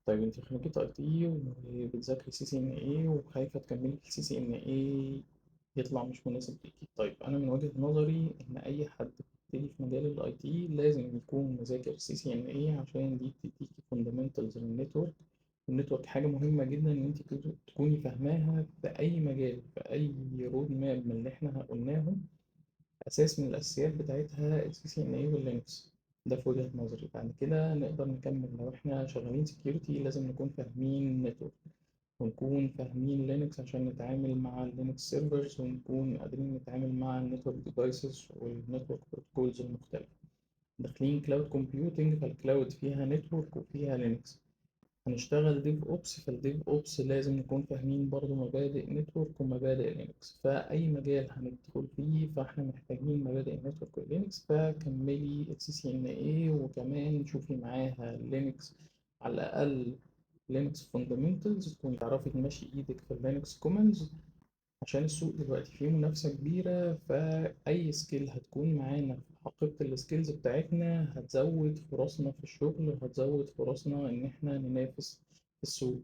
طيب انت خريجة اي تي وبتذاكري سي سي ان اي وخايفة تكملي في السي سي ان اي يطلع مش مناسب ليكي. طيب انا من وجهة نظري ان اي حد بيبتدي في مجال الاي تي لازم يكون مذاكر سي سي ان اي عشان دي بتديكي فاندامنتالز للنتورك. والنتورك حاجة مهمة جدا ان انت تكوني فاهماها في اي مجال، في اي رود ماب من اللي احنا قلناهم. أساس من الأساسيات بتاعتها ال CCNA واللينكس. ده في وجهة نظري. بعد كده نقدر نكمل لو إحنا شغالين سكيورتي لازم نكون فاهمين نتورك، ونكون فاهمين لينكس عشان نتعامل مع اللينكس سيرفرز، ونكون قادرين نتعامل مع النتورك ديفايسز والنتورك بروتوكولز المختلفة. داخلين كلاود كومبيوتنج، فالكلاود فيها نتورك وفيها لينكس. هنشتغل ديف اوبس، فالديف اوبس لازم نكون فاهمين برضو مبادئ نتورك ومبادئ لينكس. فأي مجال هندخل فيه فاحنا محتاجين مبادئ نتورك ولينكس. فكملي ال CCNA وكمان شوفي معاها لينكس، على الأقل لينكس فاندامنتالز تكوني تعرفي تمشي ايدك في اللينكس كوماندز. عشان السوق دلوقتي فيه منافسة كبيرة، فأي سكيل هتكون معانا في حقيبة السكيلز بتاعتنا هتزود فرصنا في الشغل وهتزود فرصنا إن إحنا ننافس في السوق.